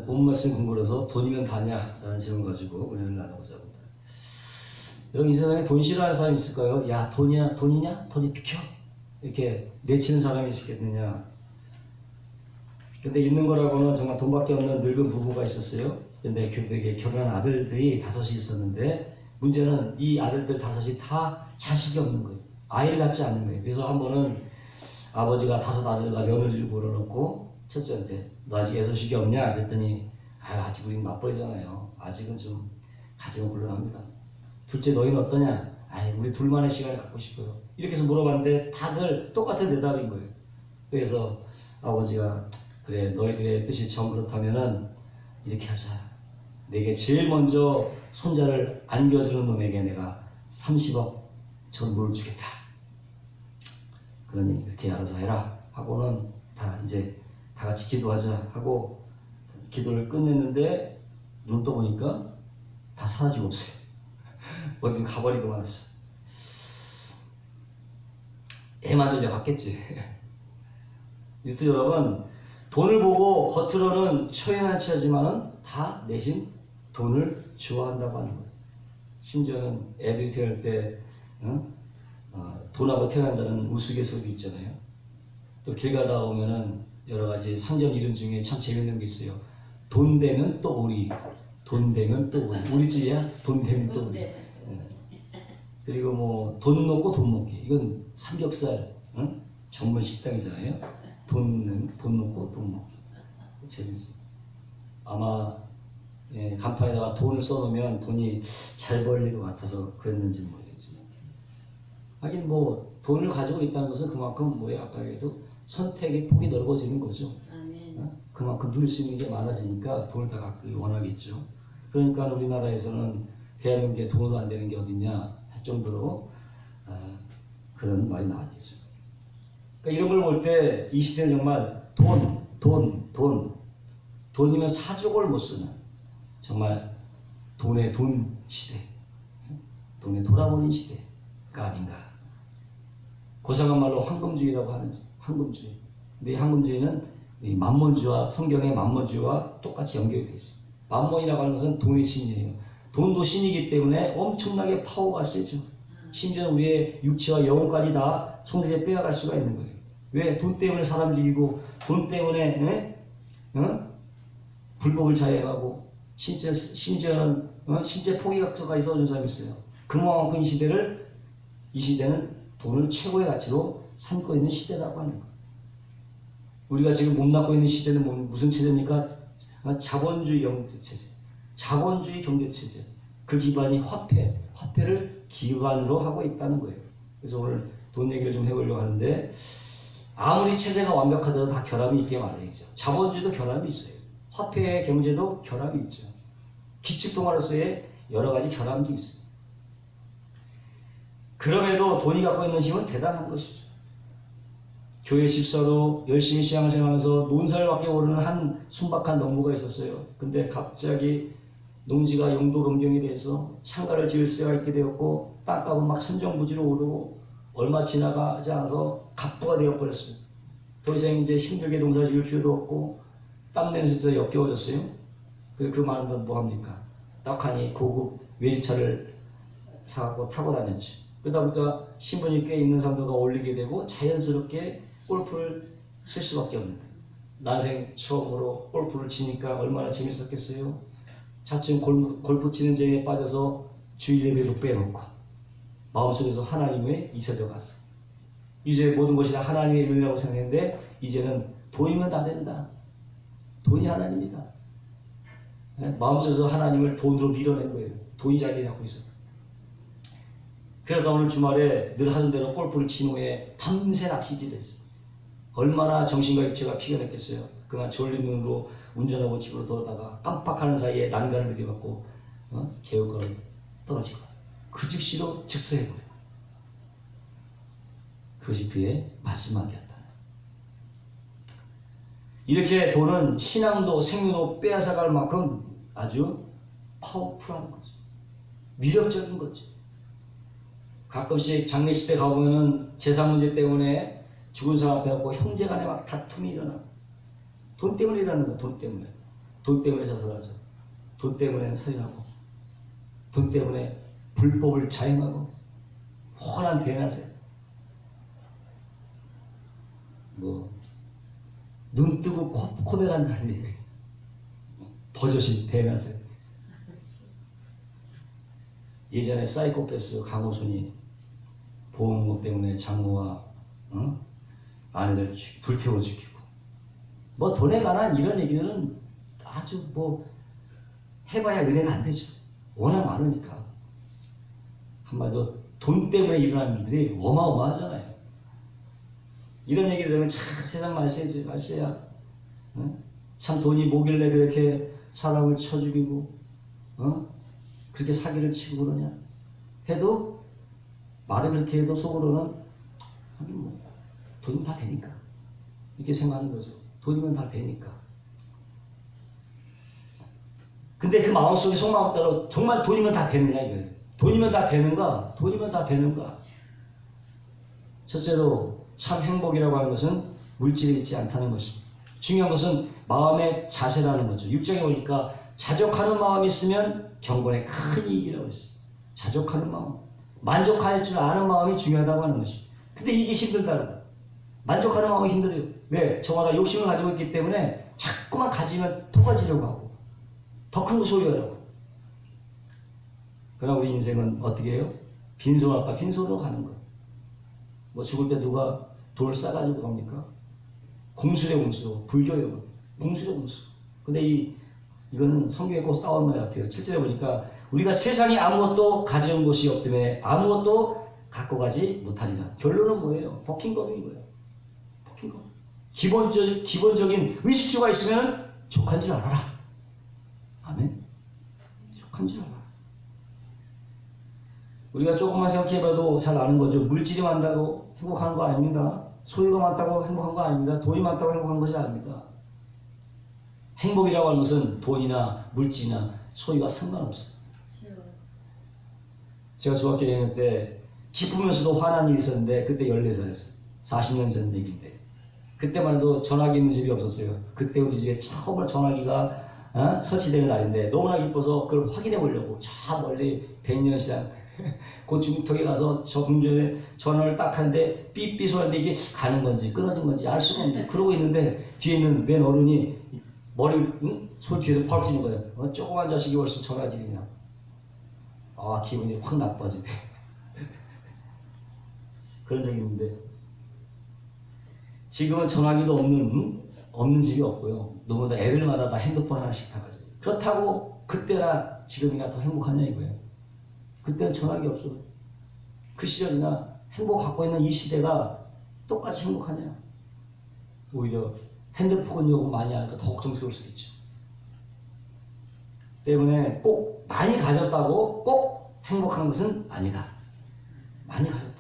본 말씀 공부해서 돈이면 다냐? 라는 질문 가지고 은혜를 나누고자 합니다. 여러분, 이 세상에 돈 싫어하는 사람이 있을까요? 야, 돈이냐? 돈이 비켜? 이렇게 내치는 사람이 있겠느냐? 근데 있는 거라고는 정말 돈밖에 없는 늙은 부부가 있었어요. 근데 그들에게 결혼한 아들들이 5이 있었는데, 문제는 이 아들들 5이 다 자식이 없는 거예요. 아이를 낳지 않는 거예요. 그래서 한 번은 아버지가 5 아들과 며느리를 불러놓고 첫째한테 너 아직 애소식이 없냐? 그랬더니 아직 우린 맞벌이잖아요. 아직은 좀 가지면 곤란합니다. 둘째 너희는 어떠냐? 우리 둘만의 시간을 갖고 싶어요. 이렇게 해서 물어봤는데 다들 똑같은 대답인 거예요. 그래서 아버지가 그래 너희들의 뜻이 정 그렇다면은 이렇게 하자. 내게 제일 먼저 손자를 안겨주는 놈에게 내가 30억 전부를 주겠다. 그러니 그렇게 알아서 해라 하고는 이제 다 같이 기도하자 하고 기도를 끝냈는데 눈 떠보니까 다 사라지고 없어요. 어디 가버리고 말았어. 애 만들려 갔겠지. 유튜브 여러분, 돈을 보고 겉으로는 초연한치 하지만은 다 내심 돈을 좋아한다고 하는 거예요. 심지어는 애들이 태어날 때 돈하고 태어난다는 우스갯소리도 있잖아요. 또 길 가다 오면은 여러 가지 상점 이름 중에 참 재밌는 게 있어요. 돈 되면 또 오리, 돈 되면 또 오리. 우리집이야? 돈 되면 또 오리. 그리고 뭐 돈 놓고 돈 먹기. 이건 삼겹살 전문 식당이잖아요. 돈 놓고 돈 먹기. 재밌어. 아마 간판에다가 돈을 써놓으면 돈이 잘 벌릴 것 같아서 그랬는지 모르겠지만, 하긴 뭐 돈을 가지고 있다는 것은 그만큼 아까 얘기도 선택의 폭이 넓어지는 거죠. 그만큼 누릴 수 있는 게 많아지니까 돈을 다 갖기 원하겠죠. 그러니까 우리나라에서는 대한민국에 돈으로 안 되는 게 어딨냐 할 정도로 그런 말이 나왔겠죠. 그러니까 이런 걸 볼 때 이 시대는 정말 돈이면 사족을 못 쓰는 정말 돈의 돈 시대, 돈에 돌아버린 시대가 아닌가. 고상한 말로 황금주의라고 하는지, 황금주의. 근데 이 황금주의는 이 만몬주의와 성경의 만몬주의와 똑같이 연결이 되어 있습니다. 만몬이라고 하는 것은 돈의 신이에요. 돈도 신이기 때문에 엄청나게 파워가 세죠. 심지어 우리의 육체와 영혼까지 다 손에 빼앗갈 수가 있는 거예요. 왜? 돈 때문에 사람 죽이고, 돈 때문에 불법을 자행하고, 심지어는 신체 포기각서까지 써준 사람이 있어요. 그만큼 이 시대는 돈을 최고의 가치로 삼고 있는 시대라고 하는 거예요. 우리가 지금 몸담고 있는 시대는 무슨 체제입니까? 자본주의 경제체제. 자본주의 경제체제. 그 기반이 화폐를 기반으로 하고 있다는 거예요. 그래서 오늘 돈 얘기를 좀 해보려고 하는데, 아무리 체제가 완벽하더라도 다 결함이 있게 마련이죠. 자본주의도 결함이 있어요. 화폐의 경제도 결함이 있죠. 기축통화로서의 여러 가지 결함도 있어요. 그럼에도 돈이 갖고 있는 힘은 대단한 것이죠. 교회 집사로 열심히 신앙생활하면서 논설밖에 모르는 한 순박한 농부가 있었어요. 근데 갑자기 농지가 용도 변경이 돼서 창가를 지을 수가 있게 되었고, 땅값은 막 천정부지로 오르고 얼마 지나가지 않아서 갑부가 되어버렸습니다. 더 이상 이제 힘들게 농사 지을 필요도 없고 땀 냄새에서 역겨워졌어요. 그 많은 돈 뭐합니까? 떡하니 고급 외제차를 사갖고 타고 다녔지. 그러다 보니까 신분이 꽤 있는 사람들과 어울리게 되고 자연스럽게 골프를 칠 수밖에 없는 거예요. 난생 처음으로 골프를 치니까 얼마나 재밌었겠어요. 차츰 골프 치는 재미에 빠져서 주일 예배도 빼놓고 마음속에서 하나님에 잊혀져 갔어. 이제 모든 것이 다 하나님의 일이라고 생각했는데, 이제는 돈이면 다 된다. 돈이 하나님이다. 마음속에서 하나님을 돈으로 밀어낸 거예요. 돈이 자리 잡고 있어요. 그러다 오늘 주말에 늘 하던 대로 골프를 친 후에 밤새 낚시질 했어요. 얼마나 정신과 육체가 피곤했겠어요. 그만 졸린 눈으로 운전하고 집으로 돌아다가 깜빡하는 사이에 난간을 느껴갖고 개울가로 떨어지고 그 즉시로 즉사해버려요. 그것이 그의 마지막이었다. 이렇게 돈은 신앙도 생명도 빼앗아갈 만큼 아주 파워풀한 거죠. 위력적인 거죠. 가끔씩 장례식때 가보면은 재산 문제 때문에 죽은 사람 앞에 갖고 형제간에 막 다툼이 일어나. 돈 때문에 일어나는 거야. 돈 때문에. 돈 때문에 자살하죠. 돈 때문에 살인하고, 돈 때문에 불법을 자행하고, 훤한 대낮에 눈 뜨고 코백한다는 얘기. 버젓이 대낮에. 예전에 사이코패스 강호순이 보험금 때문에 장모와 아내들 불태워 죽이고, 돈에 관한 이런 얘기들은 아주 해봐야 은혜가 안 되죠. 워낙 많으니까. 한마디로 돈 때문에 일어나는 일들이 어마어마하잖아요. 이런 얘기 들으면 참 세상 말세지, 말세야. 참 돈이 뭐길래 그렇게 사람을 쳐 죽이고, 그렇게 사기를 치고 그러냐 해도, 말을 그렇게 해도 속으로는 돈이면 다 되니까 이렇게 생각하는 거죠. 돈이면 다 되니까. 근데 그 마음속에 속마음 따라 정말 돈이면 다 되느냐 이거예요. 돈이면 다 되는가? 돈이면 다 되는가? 첫째로 참 행복이라고 하는 것은 물질에 있지 않다는 것입니다. 중요한 것은 마음의 자세라는 거죠. 6장에 보니까 자족하는 마음이 있으면 경건에 큰 이익이라고 했어요. 자족하는 마음, 만족할 줄 아는 마음이 중요하다고 하는 것입니다. 근데 이게 힘들다고. 만족하는 마음이 힘들어요. 왜? 저마다 욕심을 가지고 있기 때문에 자꾸만 가지면 더 가지려고 하고 더 큰 거 소유하려고. 그러나 우리 인생은 어떻게 해요? 빈손 왔다 빈손으로 가는 거. 죽을 때 누가 돌 싸가지고 갑니까? 공수래 공수, 불교요. 공수래 공수. 근데 이거는 성경에 꼭 따온 말 같아요. 7절에 보니까 우리가 세상에 아무것도 가져온 것이 없다며 아무것도 갖고 가지 못하리라. 결론은 뭐예요? 버킹검인 거예요. 버킹검. 기본적인 의식주가 있으면 족한 줄 알아라. 아멘. 족한 줄 알아라. 우리가 조금만 생각해봐도 잘 아는 거죠. 물질이 많다고 행복한 거 아닙니다. 소유가 많다고 행복한 거 아닙니다. 돈이 많다고 행복한 것이 아닙니다. 행복이라고 하는 것은 돈이나 물질이나 소유와 상관없어요. 제가 중학교 2학년 때 기쁘면서도 화난 일이 있었는데 그때 14살이었어요. 40년 전 얘기인데 그때만 해도 전화기 있는 집이 없었어요. 그때 우리 집에 처음으로 전화기가 설치되는 날인데 너무나 기뻐서 그걸 확인해 보려고 저 멀리 백년시장 그 중턱에 가서 저 궁전에 전화를 딱 하는데 삐삐 소리인데 이게 가는 건지 끊어진 건지 알 수가 없는데 그러고 있는데 뒤에 있는 맨 어른이 머리를 손 뒤에서 팍 치는 거예요. 조그만 자식이 벌써 전화질이냐. 기분이 확 나빠지네. 그런 적이 있는데 지금은 전화기도 없는 집이 없고요. 너무나 애들마다 다 핸드폰 하나씩 다 가지고. 그렇다고 그때나 지금이나 더 행복하냐 이거예요. 그때는 전화기 없어. 그 시절이나 행복 갖고 있는 이 시대가 똑같이 행복하냐. 오히려 핸드폰 요금 많이 하니까 더 걱정스러울 수도 있죠. 때문에 꼭 많이 가졌다고 꼭 행복한 것은 아니다. 많이 가졌다.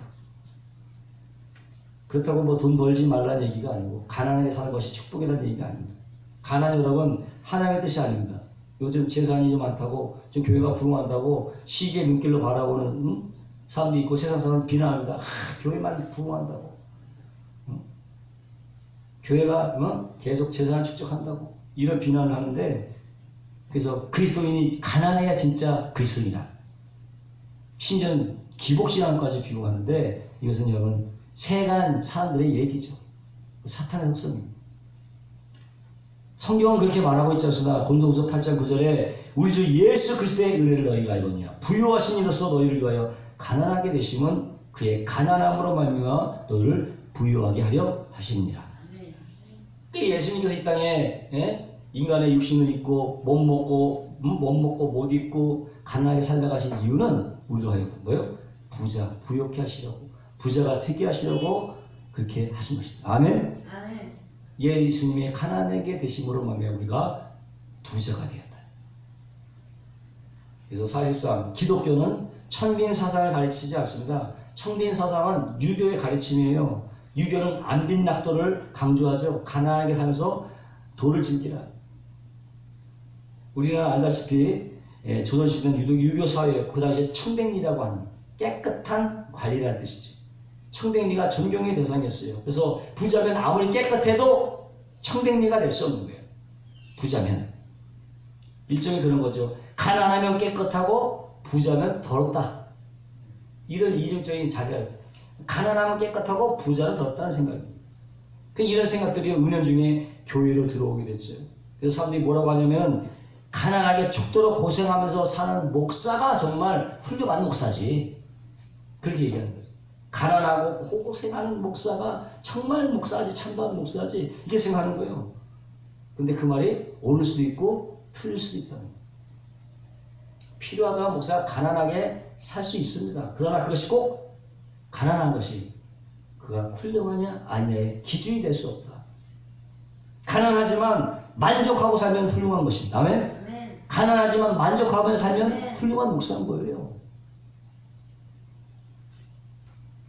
그렇다고 돈 벌지 말라는 얘기가 아니고 가난하게 사는 것이 축복이라는 얘기가 아닙니다. 가난 여러분 하나님의 뜻이 아닙니다. 요즘 재산이 좀 많다고 좀 교회가 부흥한다고 시기의 눈길로 바라보는 사람도 있고 세상 사람은 비난합니다. 교회만 부흥한다고. 교회가 계속 재산을 축적한다고 이런 비난을 하는데 그래서 그리스도인이 가난해야 진짜 그리스도인이다. 심지어는 기복신앙까지 비유하는데 이것은 여러분 세간 사람들의 얘기죠. 사탄의 속성입니다. 성경은 그렇게 말하고 있지 않습니까? 고린도후서 8장 9절에 우리 주 예수 그리스도의 은혜를 너희가 알거니와 부유하신 이로서 너희를 위하여 가난하게 되심은 그의 가난함으로 말미암아 너희를 부유하게 하려 하십니다. 예수님께서 이 땅에 인간의 육신을 입고 못 먹고 못 입고 가난하게 살다 가신 이유는 우리로 하여금 뭐요? 부욕해 하시려고 부자가 되게 하시려고 그렇게 하신 것이다. 아멘. 아멘. 예수님의 가난하게 되심으로 말미암아 우리가 부자가 되었다. 그래서 사실상 기독교는 천빈 사상을 가르치지 않습니다. 천빈 사상은 유교의 가르침이에요. 유교는 안빈낙도를 강조하죠. 가난하게 살면서 도를 즐기라. 우리는 알다시피 조선시대는 유교 사회였고 그 당시에 청백리라고 하는 깨끗한 관리라는 뜻이죠. 청백리가 존경의 대상이었어요. 그래서 부자면 아무리 깨끗해도 청백리가 될 수 없는 거예요. 부자면. 일종의 그런 거죠. 가난하면 깨끗하고 부자면 더럽다. 이런 이중적인 자리가 가난하면 깨끗하고 부자는 더럽다는 생각입니다. 이런 생각들이 은연중에 교회로 들어오게 됐죠. 그래서 사람들이 뭐라고 하냐면 가난하게 죽도록 고생하면서 사는 목사가 정말 훌륭한 목사지. 그렇게 얘기하는 거죠. 가난하고 고생하는 목사가 정말 목사지, 참다운 목사지, 이렇게 생각하는 거예요. 근데 그 말이 옳을 수도 있고 틀릴 수도 있다는 거예요. 필요하다면 목사가 가난하게 살 수 있습니다. 그러나 그것이 꼭 가난한 것이 그가 훌륭하냐 아니냐의 기준이 될 수 없다. 가난하지만 만족하고 살면 훌륭한 것입니다. 아멘? 가난하지만 만족하며 살면 훌륭한 목사인 거예요.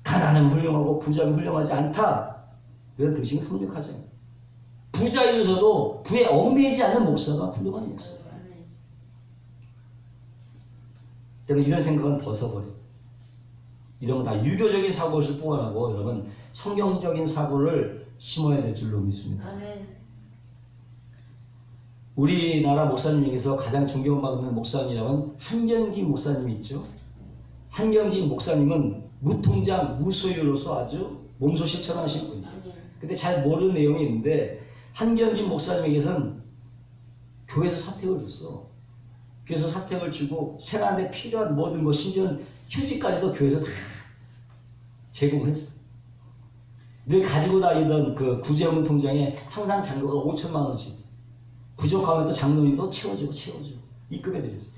가난하면 훌륭하고 부자는 훌륭하지 않다. 이런 등식은 성립하죠. 부자이면서도 부에 얽매이지 않는 목사가 훌륭한 목사예요. 때문에 이런 생각은 벗어버려. 이런 건 다 유교적인 사고를 뽑아내고 여러분 성경적인 사고를 심어야 될 줄로 믿습니다. 우리나라 목사님 중에서 가장 존경받는 목사님이라면 한경직 목사님이 있죠. 한경직 목사님은 무통장, 무소유로서 아주 몸소 실천하신 분이에요. 근데 잘 모르는 내용이 있는데 한경직 목사님에게서는 교회에서 사택을 줬어. 교회에서 사택을 주고 생활에 필요한 모든 것, 심지어는 휴지까지도 교회에서 다 제공했어. 늘 가지고 다니던 그 구제금 통장에 항상 잔고가 5천만 원씩. 부족하면 또 장로님이 또 채워주고 입금해 드렸어요.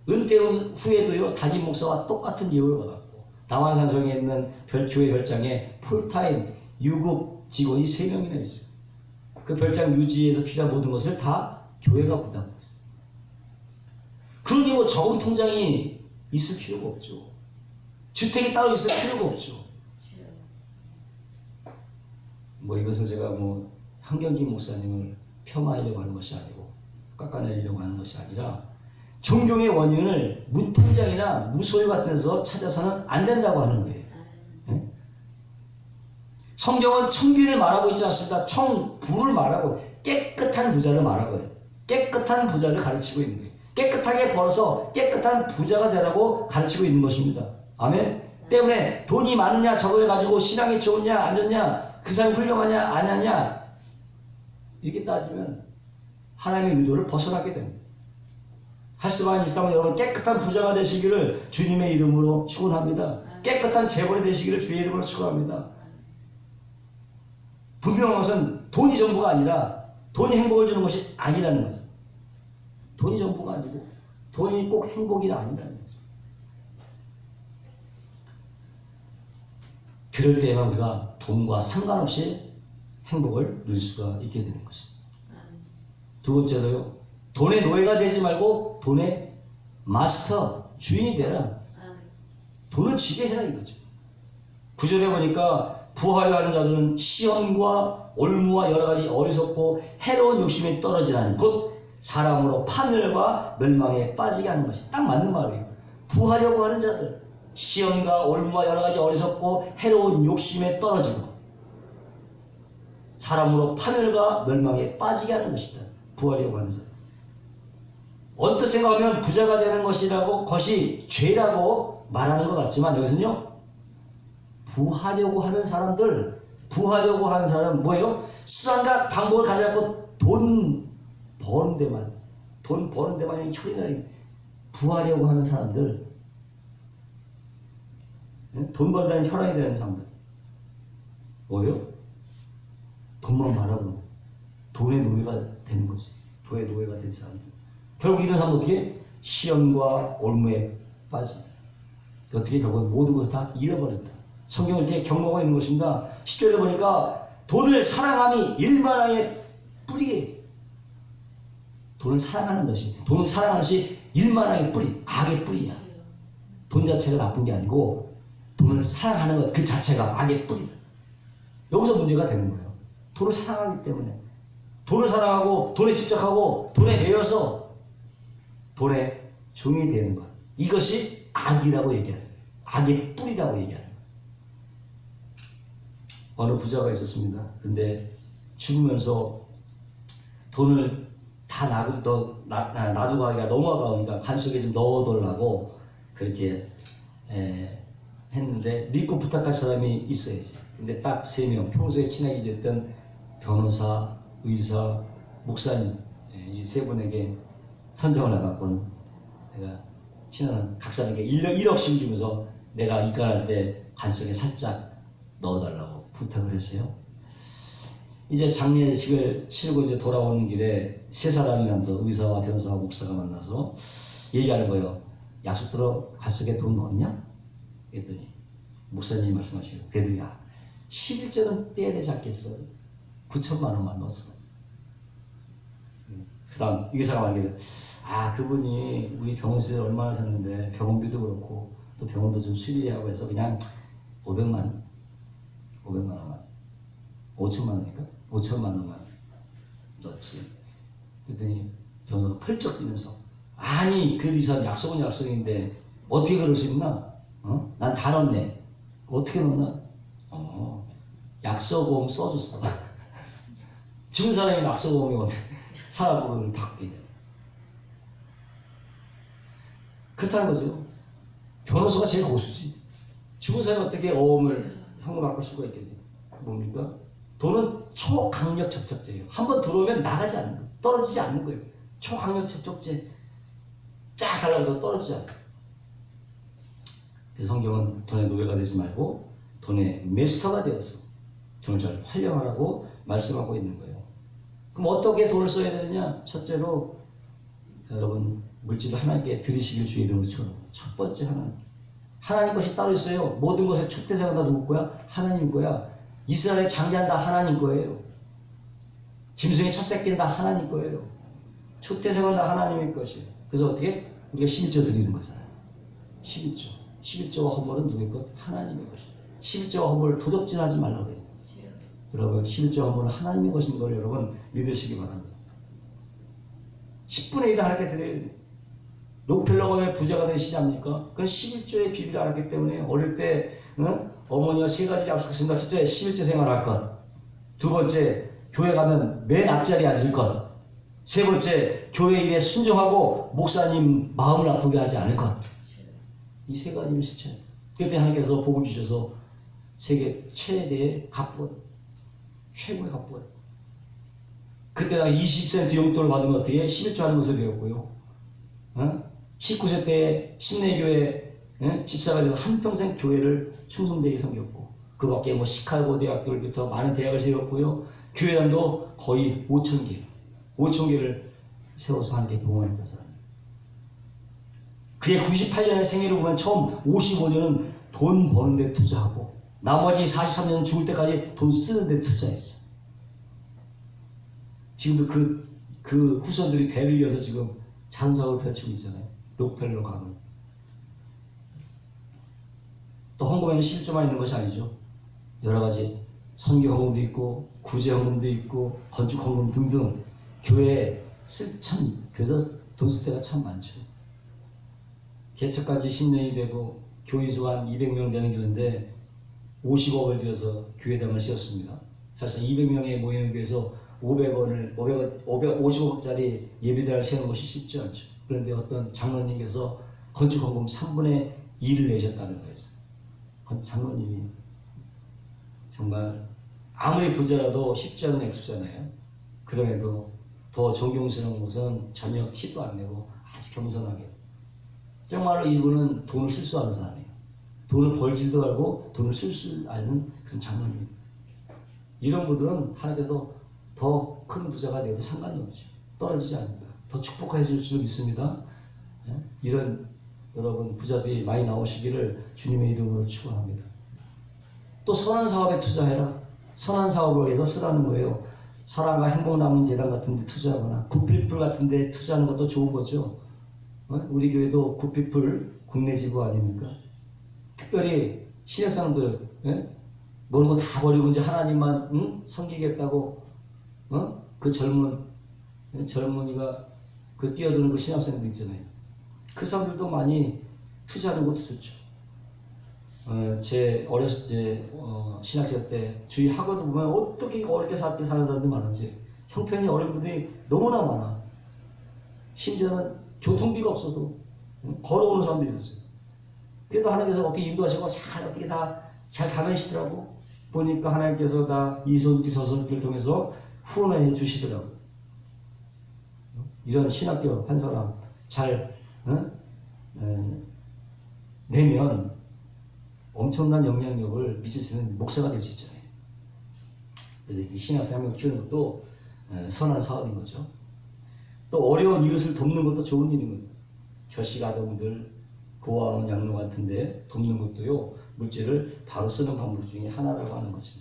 은퇴 후에도요 담임 목사와 똑같은 예우를 받았고 남한산성에 있는 교회 별장에 풀타임 유급 직원이 3명이나 있어요. 그 별장 유지에서 필요한 모든 것을 다 교회가 부담했어요. 그러니 뭐 저금 통장이 있을 필요가 없죠. 주택이 따로 있을 필요가 없죠. 뭐 이것은 제가 뭐 한경직 목사님을 폄하하려고 하는 것이 아니고 깎아내리려고 하는 것이 아니라 종종의 원인을 무통장이나 무소유 같은 데서 찾아서는 안 된다고 하는 거예요. 네? 성경은 청빈을 말하고 있지 않습니다. 청부를 말하고 깨끗한 부자를 말하고 해요. 깨끗한 부자를 가르치고 있는 거예요. 깨끗하게 벌어서 깨끗한 부자가 되라고 가르치고 있는 것입니다. 아멘. 때문에 돈이 많으냐 적을 가지고 신앙이 좋으냐 안 좋냐 그 사람이 훌륭하냐 안 하냐 이렇게 따지면 하나님의 의도를 벗어나게 됩니다. 할 수만 있다면 여러분 깨끗한 부자가 되시기를 주님의 이름으로 축원합니다. 깨끗한 재벌이 되시기를 주의 이름으로 축원합니다. 분명한 것은 돈이 전부가 아니라 돈이 행복을 주는 것이 아니라는 거죠. 돈이 전부가 아니고 돈이 꼭 행복이 아니라는 거죠. 그럴 때에만 우리가 돈과 상관없이 행복을 누릴 수가 있게 되는 것입니다. 두 번째로요. 돈의 노예가 되지 말고 돈의 마스터, 주인이 되라. 돈을 지게 해라 이거죠. 구절에 보니까 부하려 하는 자들은 시험과 올무와 여러 가지 어리석고 해로운 욕심에 떨어지라니 곧 사람으로 파멸과 멸망에 빠지게 하는 것이 딱 맞는 말이에요. 부하려고 하는 자들, 시험과 올무와 여러 가지 어리석고 해로운 욕심에 떨어지고 사람으로 파멸과 멸망에 빠지게 하는 것이다. 부하려고 하는 사람. 언뜻 생각하면 부자가 되는 것이라고 것이 죄라고 말하는 것 같지만 여기서는요. 부하려고 하는 사람들, 부하려고 하는 사람은 뭐예요? 수단과 방법을 가져갖고 돈 버는 데만 혈이 나요. 부하려고 하는 사람들, 돈 벌다는 혈안이 되는 사람들 뭐예요? 돈만 바라보는 돈의 노예가 되는 거지. 돈의 노예가 된 사람들. 결국 이런 사람은 어떻게? 시험과 올무에 빠진다. 어떻게 결국 모든 것을 다 잃어버린다. 성경은 이렇게 경고하고 있는 것입니다. 10절에 보니까 돈을 사랑함이 일만하의 뿌리에 돈을 사랑하는 것이 돈을 사랑하는 것이 일만하의 뿌리, 악의 뿌리야. 돈 자체가 나쁜 게 아니고 돈을 사랑하는 것 그 자체가 악의 뿌리다. 여기서 문제가 되는 거예요. 돈을 사랑하기 때문에 돈을 사랑하고 돈에 집착하고 돈에 매여서 돈의 종이 되는 것 이것이 악이라고 얘기하는 거예요. 악의 뿌리라고 얘기하는 거예요. 어느 부자가 있었습니다. 근데 죽으면서 돈을 다 놔두고 하기가 너무 아까우니까 관 속에 좀 넣어놓으려고 그렇게 했는데 믿고 부탁할 사람이 있어야지. 근데 딱 3명, 평소에 친하게 지냈던 변호사, 의사, 목사님, 이 3분에게 선정을 해갖고는 내가 친한 각 사람에게 1억씩 주면서 내가 입관할 때 관 속에 살짝 넣어달라고 부탁을 했어요. 이제 장례식을 치르고 이제 돌아오는 길에 3사람이면서 의사와 변호사와 목사가 만나서 얘기하는 거예요. 약속대로 관 속에 돈 넣었냐? 그랬더니 목사님이 말씀하시고, 그래도 야 11조는 떼야 되지 않겠어? 9천만 원만 넣었어. 그 다음 의사가 말하기를, 그분이 우리 병원에서 얼마나 샀는데 병원비도 그렇고 또 병원도 좀 수리하고 해서 그냥 500만 원만 5천만 원이니까 5천만 원만 넣었지. 그랬더니 변호사가 펄쩍 뛰면서, 아니 그 의사는 약속은 약속인데 어떻게 그럴 수 있나? 난 다 넣었네. 어떻게 넣었나? 약속보험 써줬어. 죽은 사람이 약속보험이 어떻게 살아보험을 받게. 그렇다는 거죠. 변호사가 제일 고수지. 죽은 사람이 어떻게 어음을 형을 바꿀 수가 있겠냐. 뭡니까? 돈은 초강력 접촉제예요. 한번 들어오면 나가지 않는 거예요. 떨어지지 않는 거예요. 초강력 접촉제. 쫙 하려고 떨어지지 않아요. 그래서 성경은 돈의 노예가 되지 말고 돈의 메스터가 되어서 돈을 잘 활용하라고 말씀하고 있는 거예요. 그럼 어떻게 돈을 써야 되느냐? 첫째로 여러분 물질을 하나님께 드리시길 주의 이름으로 축원합니다. 첫 번째 하나님 것이 따로 있어요. 모든 것의 초대자가 다 누구 거야? 하나님 거야. 이스라엘의 장자는 다 하나님 거예요. 짐승의 첫 새끼는 다 하나님 거예요. 초대자는 다 하나님의 것이에요. 그래서 어떻게? 우리가 11조 드리는 거잖아요. 11조와 헌물은 누구의 것? 하나님의 것이에요. 11조와 헌물을 도적질하지 말라고 해요. 여러분 11조와 헌물은 하나님의 것인 걸 여러분 믿으시기 바랍니다. 10분의 1을 하나님께 드려야 돼요. 록펠러가 왜 부자가 되시지 않습니까? 그건 11조의 비밀을 알았기 때문에 어릴 때 어머니가 3가지 약속했습니다. 첫째, 11조 생활할 것. 두 번째, 교회 가면 맨 앞자리에 앉을 것. 세 번째, 교회 일에 순종하고 목사님 마음을 아프게 하지 않을 것. 이 3가지를 실천해야 돼요. 그때 하나님께서 복을 주셔서 세계 최대의 갑부, 최고의 갑부가 돼요. 그때 당 20% 용돈을 받으면 어떻게 11조 하는 것을 배웠고요. 19세 때 신내교회 집사가 돼서 한평생 교회를 충성되게 섬겼고, 그 밖에 뭐 시카고 대학들부터 많은 대학을 세웠고요. 교회당도 거의 5,000개를 세워서 하나님께 봉헌했던 사람입니다. 그의 98년의 생애를 보면 처음 55년은 돈 버는 데 투자하고 나머지 43년은 죽을 때까지 돈 쓰는 데 투자했어. 지금도 그 후손들이 대를 이어서 지금 잔사업을 펼치고 있잖아요. 록펠러 가문. 또 헌금에는 11조만 있는 것이 아니죠. 여러 가지 선교 헌금도 있고 구제 헌금도 있고 건축 헌금 등등 교회에 교회에서 돈 쓸 때가 참 많죠. 개척까지 10년이 되고 교인수가 한 200명 되는 교회인데 50억을 들여서 교회당을 세웠습니다. 사실 200명에 모이는 교회에서 50억짜리 예배당을 세우는 것이 쉽지 않죠. 그런데 어떤 장로님께서 건축헌금 3분의 2를 내셨다는 거예요. 장로님이 정말 아무리 부자라도 쉽지 않은 액수잖아요. 그럼에도 더 존경스러운 것은 전혀 티도 안 내고 아주 겸손하게. 정말로 이분은 돈을 쓸 줄 아는 사람이에요. 돈을 벌 줄도 알고 돈을 쓸 줄 아는 그런 장로님. 이런 분들은 하나님께서 더 큰 부자가 되어도 상관이 없죠. 떨어지지 않는다. 더 축복해 줄 줄 믿습니다. 이런 여러분 부자들이 많이 나오시기를 주님의 이름으로 축원합니다. 또 선한 사업에 투자해라. 선한 사업을 위해서 쓰라는 거예요. 사랑과 행복남은재단 같은 데 투자하거나 굿피플 같은 데 투자하는 것도 좋은 거죠. 우리 교회도 굿피플 국내 지부 아닙니까? 특별히 신학생들 모르는 거 다 버리고 이제 하나님만 섬기겠다고 그 젊은이가 그 뛰어드는 그 신학생들 있잖아요. 그 사람들도 많이 투자하는 것도 좋죠. 제 어렸을 때 신학생 때 주위 학원도 보면 어떻게 어렵게 사는 사람들이 많은지 형편이 어려운 분들이 너무나 많아. 심지어는 교통비가 없어서 걸어오는 사람도 있었어요. 그래도 하나님께서 어떻게 인도하시고 잘 어떻게 다 잘 다니시더라고. 보니까 하나님께서 다 이손길 저손길을 통해서 후원해 주시더라고. 이런 신학교 한 사람 잘 내면 엄청난 영향력을 미칠 수 있는 목사가 될 수 있잖아요. 그래서 이렇게 신학생 한 명 키우는 것도 선한 사업인 거죠. 또 어려운 이웃을 돕는 것도 좋은 일인 겁니다. 결식 아동들, 고아원 양로 같은데 돕는 것도요, 물질을 바로 쓰는 방법 중에 하나라고 하는 거죠.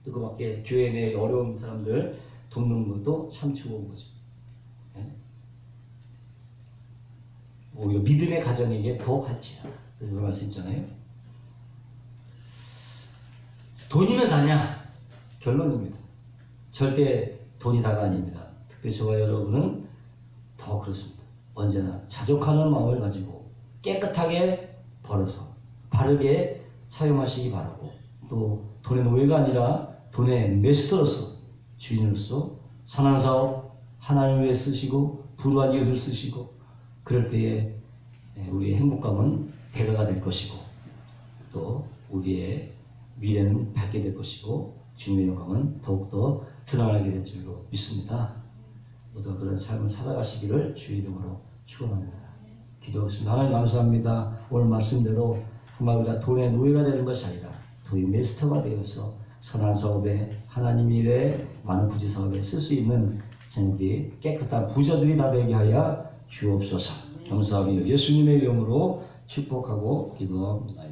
또 그 밖에 교회 내 어려운 사람들 돕는 것도 참 좋은 거죠. 오히려 믿음의 가정에게 더 갈지라. 이런 말씀 있잖아요. 돈이면 다냐? 결론입니다. 절대 돈이 다가 아닙니다. 특별히 저와 여러분은 더 그렇습니다. 언제나 자족하는 마음을 가지고 깨끗하게 벌어서 바르게 사용하시기 바라고, 또 돈의 노예가 아니라 돈의 메스터로서, 주인으로서 선한 사업 하나님을 위해 쓰시고 불우한 이웃을 쓰시고, 그럴 때에 우리의 행복감은 대가가 될 것이고, 또 우리의 미래는 밝게 될 것이고, 주님의 영광은 더욱더 드러나게 될 줄로 믿습니다. 모두가 그런 삶을 살아가시기를 주의 이름으로 축원합니다. 기도하겠습니다. 하나님 감사합니다. 오늘 말씀대로 정말 우리가 돈의 노예가 되는 것이 아니라 돈의 메스터가 되어서 선한 사업에, 하나님 일에, 많은 부지 사업에 쓸 수 있는 우리 깨끗한 부자들이 다 되게 하여 주옵소서. 감사하며 예수님의 이름으로 축복하고 기도합니다.